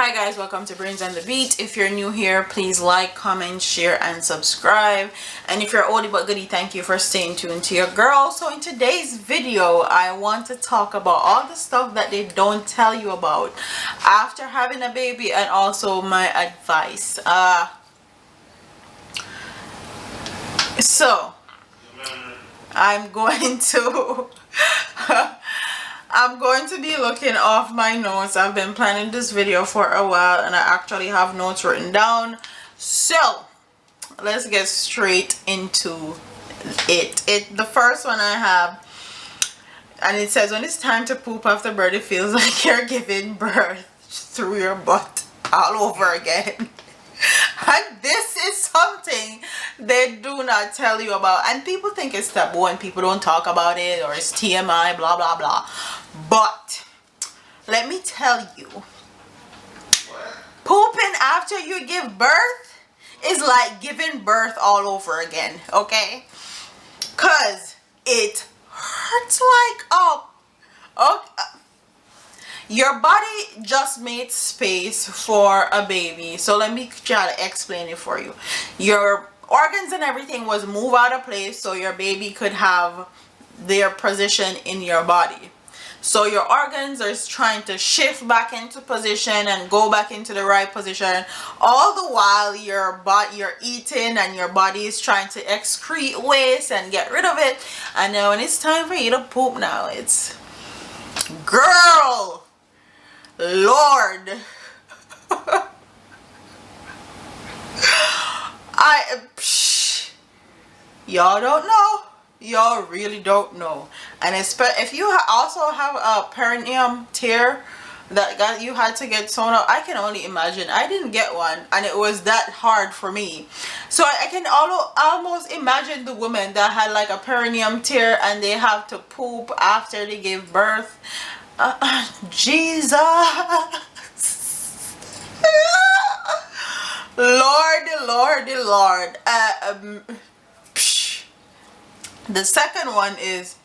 Hi guys, welcome to Brains on the Beat. If you're new here, please like, comment, share, and subscribe. And if you're oldie but goodie, thank you for staying tuned to your girl. So in today's video, I want to talk about all the stuff that they don't tell you about after having a baby, and also my advice. So I'm going to I'm going to be looking off my notes. I've been planning this video for a while and I actually have notes written down. So let's get straight into it. The first one I have, and it says, when it's time to poop after birth, it feels like you're giving birth through your butt all over again. And this is something they do not tell you about, and people think it's taboo and people don't talk about it, or it's TMI, blah blah blah. But let me tell you, pooping after you give birth is like giving birth all over again, okay? Cause it hurts like your body just made space for a baby. So let me try to explain it for you. Your organs and everything was moved out of place so your baby could have their position in your body. So your organs are trying to shift back into position and go back into the right position, all the while you're eating and your body is trying to excrete waste and get rid of it. And then when it's time for you to poop now, it's, girl, Lord, y'all don't know. Y'all really don't know. And if you also have a perineum tear that you had to get sewn up, I can only imagine. I didn't get one and it was that hard for me. So I can almost imagine the women that had like a perineum tear and they have to poop after they give birth. Jesus. Lord. The second one is,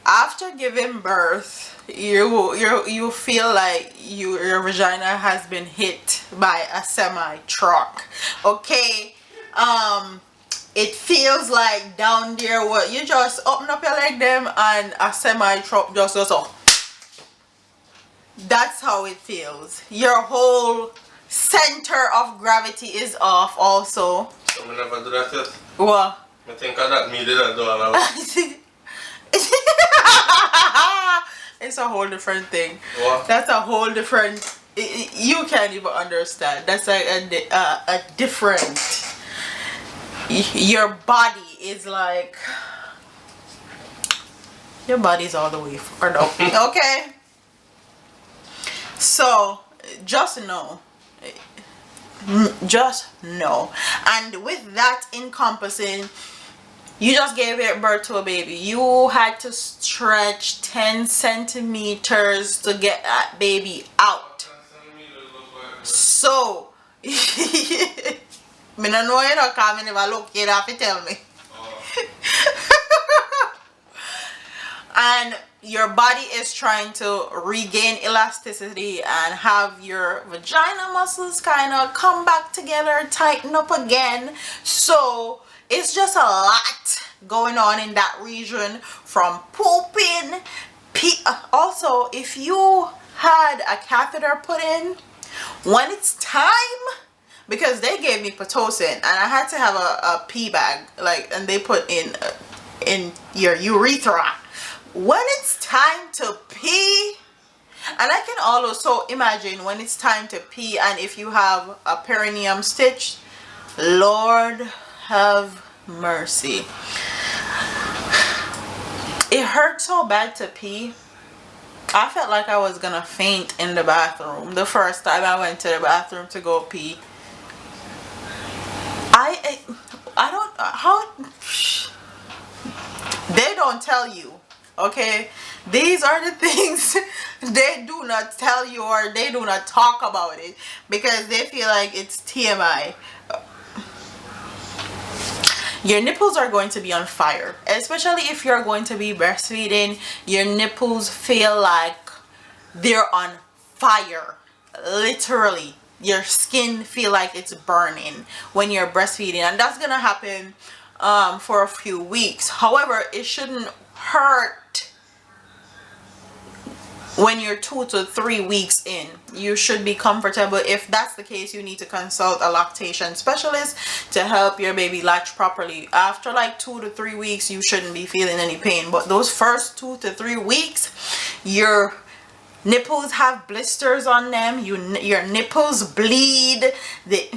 after giving birth, you feel like your vagina has been hit by a semi truck. Okay, it feels like down there what you just open up your leg them and a semi truck just goes off. That's how it feels. Your whole center of gravity is off also. So I never do that yet. What? I think that me did that do It's a whole different thing. What? That's a whole different, you can't even understand. That's like a different, your body is like, your body's all the way far up. Okay, so just know, and with that encompassing, you just gave birth to a baby. You had to stretch 10 centimeters to get that baby out. So me no know you know, cause me never look, you have to tell me. And your body is trying to regain elasticity and have your vagina muscles kind of come back together, tighten up again. So it's just a lot going on in that region, from pooping. Also, if you had a catheter put in, when it's time, because they gave me Pitocin and I had to have a pee bag, like, and they put in your urethra. When it's time to pee, and I can also imagine when it's time to pee, and if you have a perineum stitch, Lord have mercy. It hurt so bad to pee. I felt like I was gonna faint in the bathroom the first time I went to the bathroom to go pee. I don't, how, they don't tell you. Okay, these are the things they do not tell you, or they do not talk about it because they feel like it's TMI. Your nipples are going to be on fire, especially if you're going to be breastfeeding. Your nipples feel like they're on fire. literally your skin feel like it's burning when you're breastfeeding, and that's gonna happen for a few weeks. However, it shouldn't hurt when you're 2 to 3 weeks in. You should be comfortable. If that's the case, you need to consult a lactation specialist to help your baby latch properly. After like 2 to 3 weeks, you shouldn't be feeling any pain, but those first 2 to 3 weeks, your nipples have blisters on them, your nipples bleed, they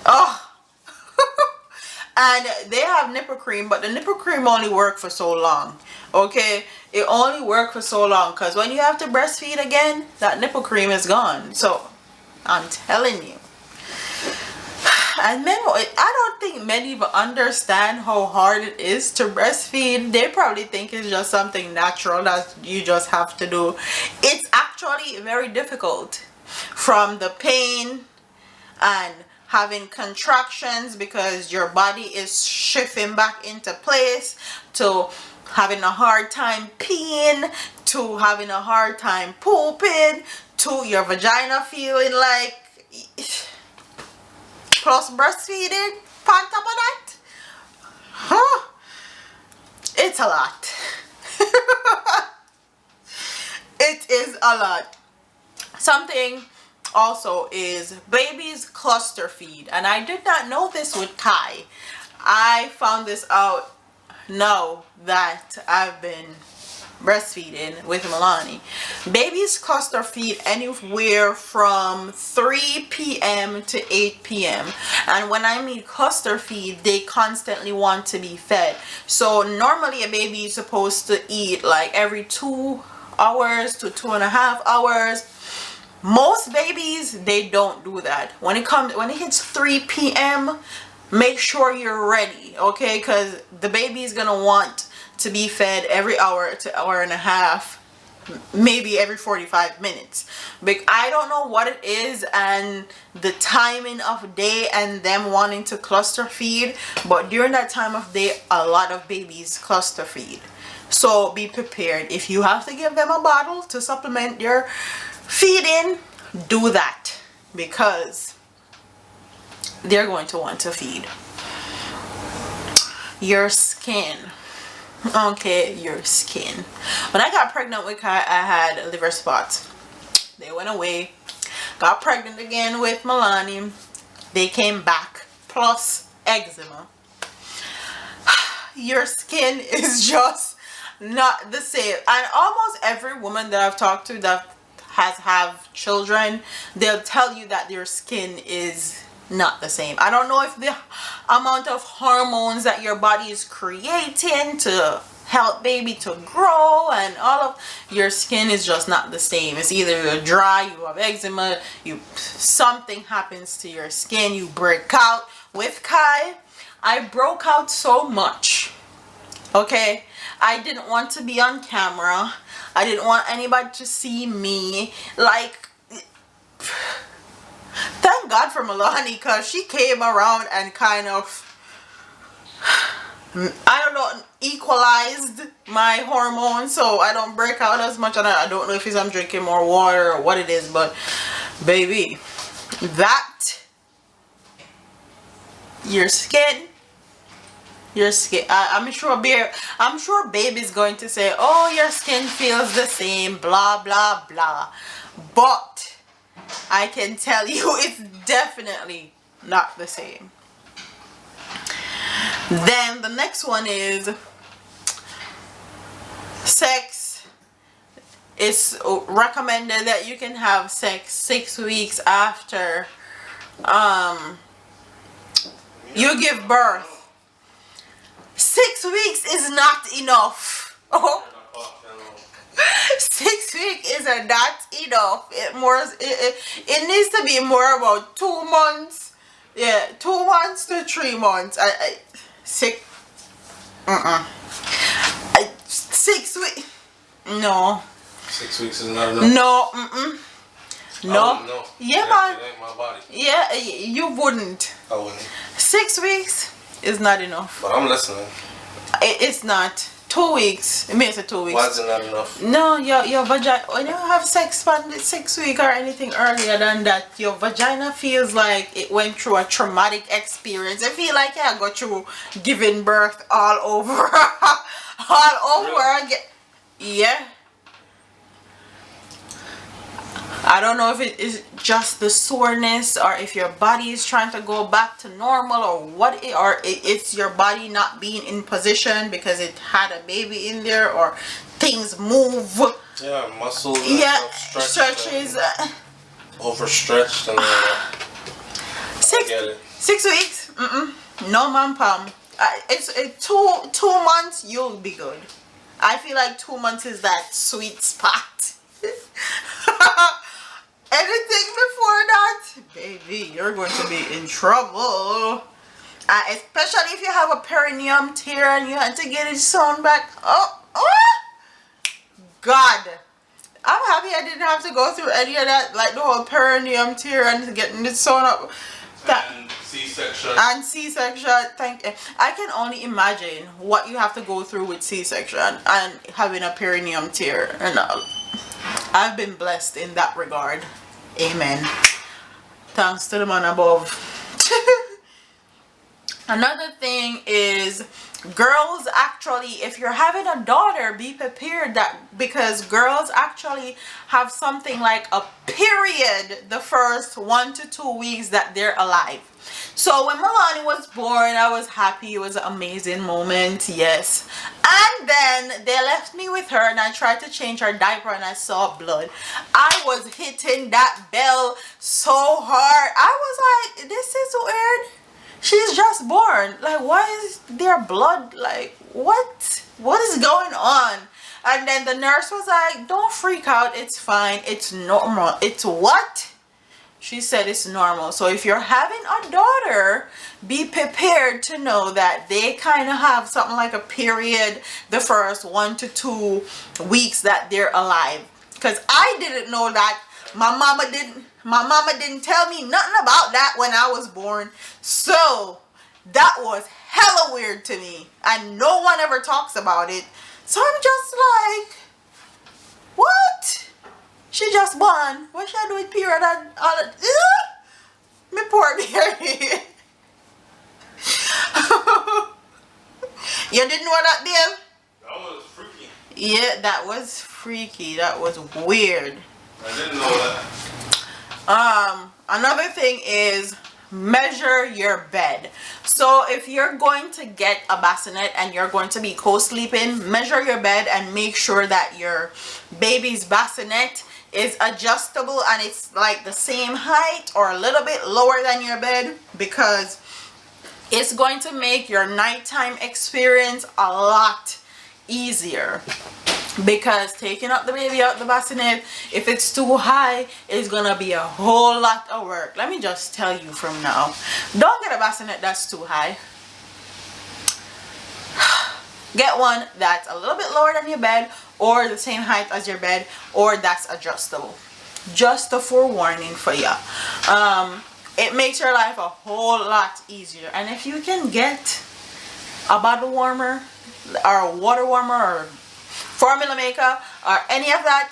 oh and they have nipple cream, but the nipple cream only work for so long. Okay, it only work for so long, because when you have to breastfeed again, that nipple cream is gone. So I'm telling you. And men, I don't think men even understand how hard it is to breastfeed. They probably think it's just something natural that you just have to do. It's actually very difficult, from the pain and having contractions because your body is shifting back into place, to having a hard time peeing, to having a hard time pooping, to your vagina feeling like, plus breastfeeding on top of that. Huh? It's a lot. It is a lot. Something also is babies cluster feed, and I did not know this with Kai. I found this out now that I've been breastfeeding with Milani. Babies cluster feed anywhere from 3 p.m. to 8 p.m. and when I mean cluster feed, they constantly want to be fed. So normally a baby is supposed to eat like every 2 hours to 2.5 hours. Most babies, they don't do that. When it hits 3 p.m., make sure you're ready, okay? Because the baby is gonna want to be fed every hour to hour and a half, maybe every 45 minutes. But I don't know what it is and the timing of day and them wanting to cluster feed, but during that time of day, a lot of babies cluster feed. So be prepared. If you have to give them a bottle to supplement your feeding, do that, because they're going to want to feed. Your skin. Okay, your skin. When I got pregnant with Kai, I had liver spots. They went away. Got pregnant again with Milani. They came back, plus eczema. Your skin is just not the same. And almost every woman that I've talked to that have children, they'll tell you that their skin is not the same. I don't know if the amount of hormones that your body is creating to help baby to grow and all of, your skin is just not the same. It's either you're dry, you have eczema, something happens to your skin, you break out. With Kai, I broke out so much. Okay, I didn't want to be on camera. I didn't want anybody to see me. Like, thank God for Milani, because she came around and kind of, I don't know, equalized my hormones so I don't break out as much. And I don't know if it's I'm drinking more water or what it is, but baby, that, your skin, I'm sure baby's going to say, oh, your skin feels the same, blah blah blah, but I can tell you it's definitely not the same. Then the next one is sex. It's recommended that you can have sex 6 weeks after you give birth. 6 weeks is not enough. Oh. 6 weeks is not enough. It needs to be more about 2 months. Yeah, 2 months to 3 months. 6 weeks. No. 6 weeks is not enough. No. No. No. Yeah, man. It ain't my body. Yeah, you wouldn't. I wouldn't. 6 weeks is not enough. But I'm listening. It's not. 2 weeks. It means 2 weeks. Why is it not enough? No, your vagina, when you have sex past 6 weeks or anything earlier than that, your vagina feels like it went through a traumatic experience. I feel like I got through giving birth all over. All over Really? again. Yeah. I don't know if it is just the soreness or if your body is trying to go back to normal or what it, or it's your body not being in position because it had a baby in there or things move. Yeah, muscles. Yeah, And stretches. Overstretched and Six, get it. 6 weeks. No, man, Pam. It's 2 months. You'll be good. I feel like 2 months is that sweet spot. Anything before that, baby, you're going to be in trouble. Especially if you have a perineum tear and you had to get it sewn back. Oh, God. I'm happy I didn't have to go through any of that, like the whole perineum tear and getting it sewn up. And C-section. And C-section, thank you. I can only imagine what you have to go through with C-section and having a perineum tear and all. I've been blessed in that regard. Amen. Thanks to the man above. Another thing is, girls actually, if you're having a daughter, be prepared that because girls actually have something like a period the first 1 to 2 weeks that they're alive. So when Milani was born, I was happy. It was an amazing moment, yes. And then they left me with her and I tried to change her diaper and I saw blood. I was hitting that bell so hard. I was like, this is weird. She's just born. Like, why is there blood? Like, what? What is going on? And then the nurse was like, don't freak out. It's fine. It's normal. It's what? She said it's normal. So if you're having a daughter, be prepared to know that they kind of have something like a period the first 1 to 2 weeks that they're alive. Because I didn't know that. My mama didn't tell me nothing about that when I was born. So that was hella weird to me. And no one ever talks about it. So I'm just like, what? She just born. What should I do with period and all that? Me poor baby. You didn't know that, Dave? That was freaky. Yeah, that was freaky. That was weird. I didn't know that. Another thing is measure your bed. So if you're going to get a bassinet and you're going to be co-sleeping, measure your bed and make sure that your baby's bassinet is adjustable and it's like the same height or a little bit lower than your bed, because it's going to make your nighttime experience a lot easier. Because taking up the baby out the bassinet, if it's too high, it's gonna be a whole lot of work. Let me just tell you from now, don't get a bassinet that's too high. Get one that's a little bit lower than your bed or the same height as your bed, or that's adjustable. Just a forewarning for you. It makes your life a whole lot easier. And if you can get a bottle warmer or a water warmer or formula maker or any of that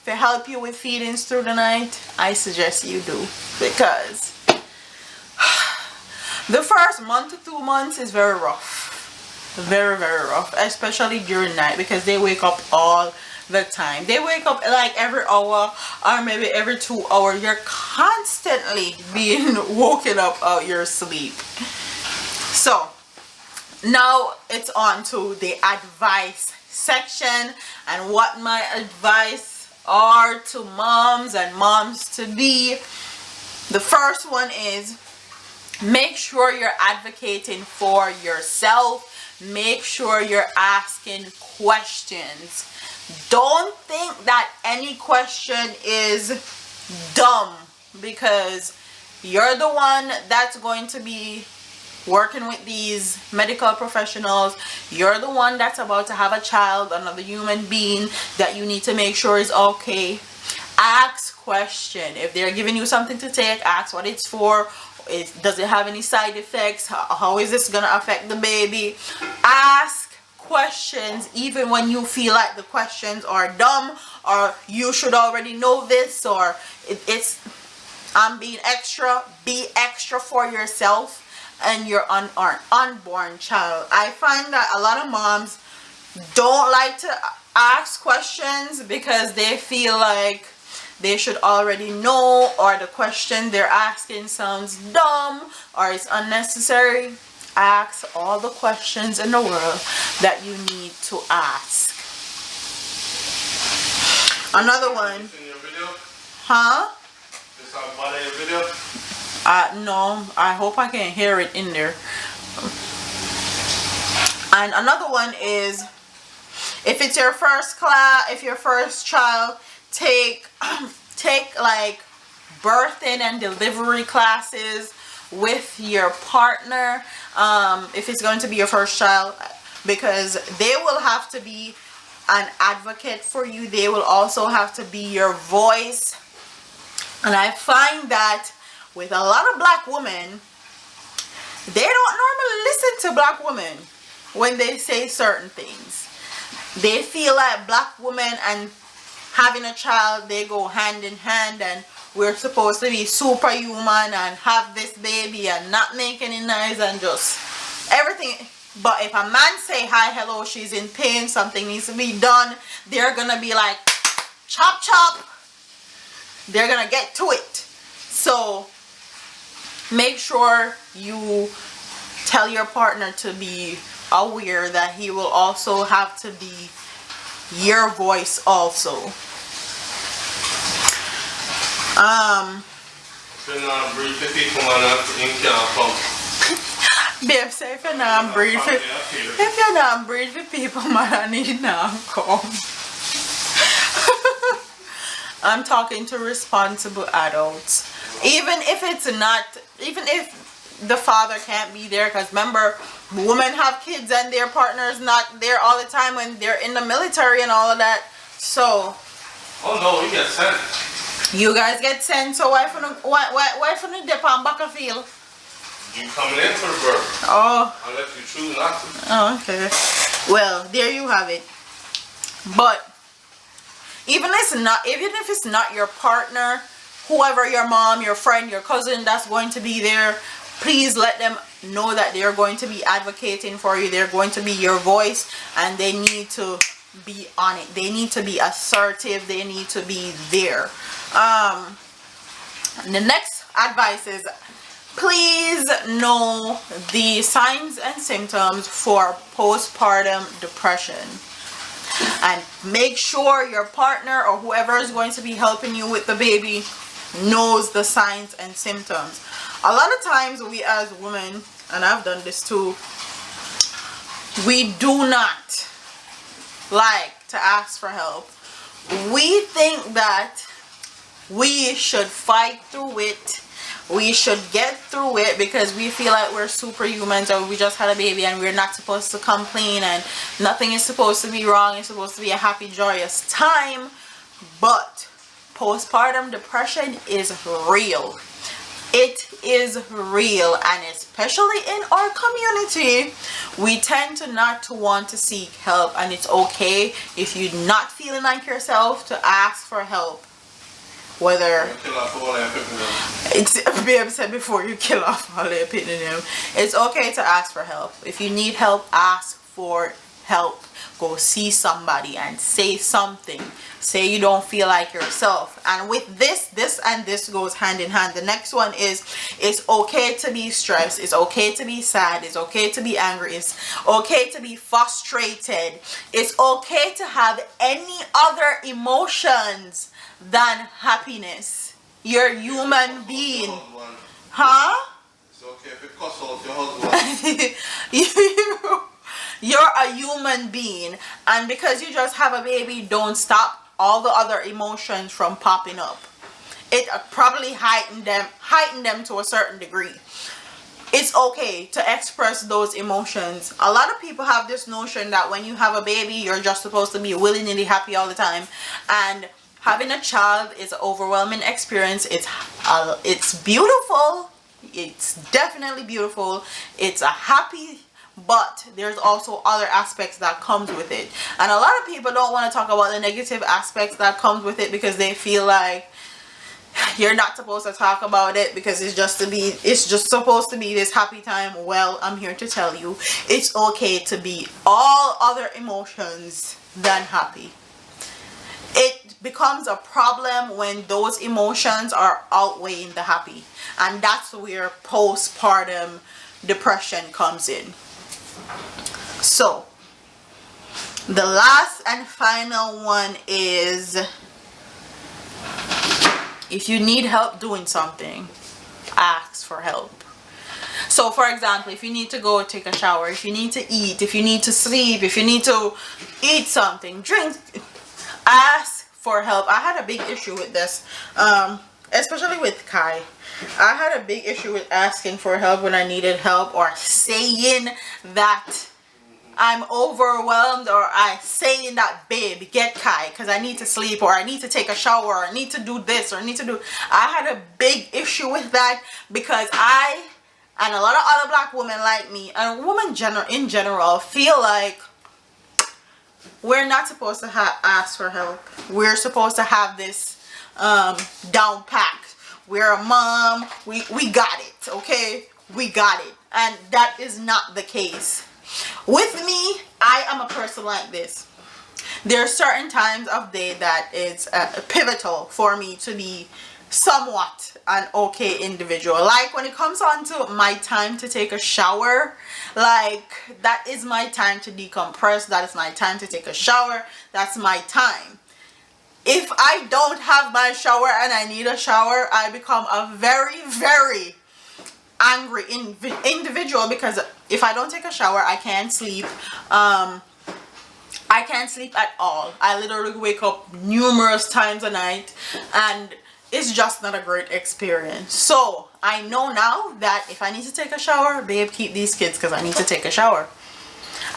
to help you with feedings through the night, I suggest you do, because the first 1 to 2 months is very rough. Very, very rough, especially during night, because they wake up all the time. They wake up like every hour or maybe every 2 hours. You're constantly being woken up out your sleep. So now it's on to the advice section and what my advice are to moms and moms to be. The first one is, make sure you're advocating for yourself. Make sure you're asking questions. Don't think that any question is dumb, because you're the one that's going to be working with these medical professionals. You're the one that's about to have a child, another human being that you need to make sure is okay. Ask question. If they're giving you something to take, ask what it's for. Does it have any side effects? How is this gonna affect the baby? Ask questions even when you feel like the questions are dumb, or you should already know this, or it's I'm being extra. Be extra for yourself and your unborn child. I find that a lot of moms don't like to ask questions because they feel like they should already know, or the question they're asking sounds dumb or it's unnecessary. Ask all the questions in the world that you need to ask. Another one. Huh? No, I hope I can hear it in there. And another one is, if it's your first child, take like birthing and delivery classes with your partner, if it's going to be your first child, because they will have to be an advocate for you. They will also have to be your voice. And I find that with a lot of black women, they don't normally listen to black women when they say certain things. They feel like black women and having a child, they go hand in hand, and we're supposed to be superhuman and have this baby and not make any noise and just everything. But if a man say, hi, hello, she's in pain, something needs to be done, they're gonna be like, chop chop. They're gonna get to it. So make sure you tell your partner to be aware that he will also have to be your voice also. Babe, say if you're not breathe for people, man, I need now come. I'm talking to responsible adults. Even if the father can't be there, because remember, women have kids and their partner's not there all the time when they're in the military and all of that. So, oh no, we get sent. You guys get sent, so why from the dip on battlefield? You coming in for the birth. Oh. Unless you choose not to. Oh, okay. Well, there you have it. But even if it's not your partner, whoever, your mom, your friend, your cousin that's going to be there, please let them know that they're going to be advocating for you. They're going to be your voice, and they need to be on it. They need to be assertive. They need to be there. The next advice is, please know the signs and symptoms for postpartum depression, and make sure your partner or whoever is going to be helping you with the baby knows the signs and symptoms. A lot of times we as women, and I've done this too, we do not like to ask for help. We think that we should fight through it. We should get through it because we feel like we're superhumans, or we just had a baby and we're not supposed to complain and nothing is supposed to be wrong. It's supposed to be a happy, joyous time. But postpartum depression is real. It is real, and especially in our community, we tend to not to want to seek help. And it's okay if you're not feeling like yourself to ask for help. Whether it's, babe said before you kill off all their them, it's okay to ask for help. If you need help, ask for help. Go see somebody and say something. Say you don't feel like yourself. And with this goes hand in hand. The next one is, it's okay to be stressed. It's okay to be sad. It's okay to be angry. It's okay to be frustrated. It's okay to have any other emotions than happiness. You're a human being. Huh? It's okay if it cuss out your husband. You're a human being, and because you just have a baby, don't stop all the other emotions from popping up. It probably heighten them to a certain degree. It's okay to express those emotions. A lot of people have this notion that when you have a baby, you're just supposed to be willy-nilly happy all the time, and having a child is an overwhelming experience. It's beautiful. It's definitely beautiful. It's a happy but there's also other aspects that comes with it. And a lot of people don't want to talk about the negative aspects that comes with it because they feel like you're not supposed to talk about it because it's just supposed to be this happy time. Well, I'm here to tell you it's okay to be all other emotions than happy. It becomes a problem when those emotions are outweighing the happy, and that's where postpartum depression comes in. So the last and final one is, if you need help doing something, ask for help. So for example, if you need to go take a shower, if you need to eat, if you need to sleep, if you need to eat something, drink, ask for help. I had a big issue with this, especially with Kai. I had a big issue with asking for help when I needed help, or saying that I'm overwhelmed, or I saying that, babe, get Kai because I need to sleep, or I need to take a shower, or I need to do this, or I need to do. I had a big issue with that because I, and a lot of other black women like me, and women in general, feel like we're not supposed to ask for help. We're supposed to have this down packed. We're a mom. We got it, okay? We got it. And that is not the case. With me, I am a person like this. There are certain times of day that it's pivotal for me to be somewhat an okay individual. Like when it comes on to my time to take a shower, like that is my time to decompress. That is my time to take a shower. That's my time. If I don't have my shower and I need a shower, I become a very, very angry individual, because if I don't take a shower, I can't sleep. I can't sleep at all. I literally wake up numerous times a night, and it's just not a great experience. So I know now that if I need to take a shower, babe, keep these kids because I need to take a shower.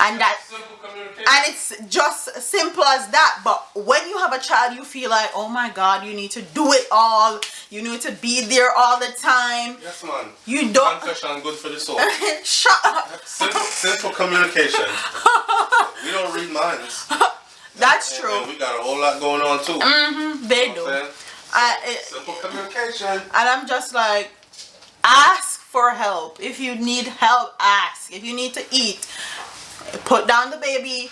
And that, and it's just simple as that. But when you have a child, you feel like, oh my God, you need to do it all. You need to be there all the time. Yes, man. You don't. Confession good for the soul. Shut up. Simple communication. We don't read minds. That's true. And we got a whole lot going on too. They do. Simple communication. And I'm just like, ask for help. If you need help, ask. If you need to eat, put down the baby,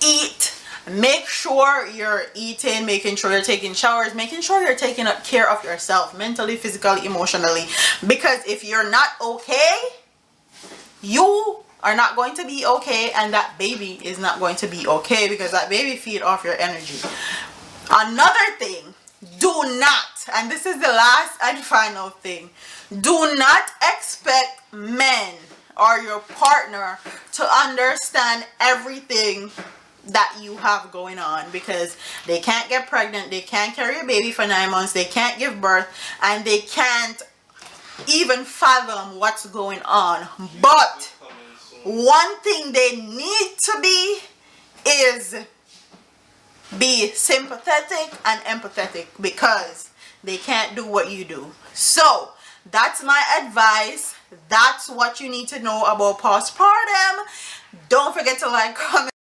eat. Make sure you're eating, making sure you're taking showers, making sure you're taking care of yourself mentally, physically, emotionally. Because if you're not okay, you are not going to be okay, and that baby is not going to be okay, because that baby feed off your energy. Another thing, do not, and this is the last and final thing, do not expect men or your partner to understand everything that you have going on, because they can't get pregnant, they can't carry a baby for 9 months, they can't give birth, and they can't even fathom what's going on. But one thing they need to be sympathetic and empathetic, because they can't do what you do. So that's my advice. That's what you need to know about postpartum. Don't forget to like, comment,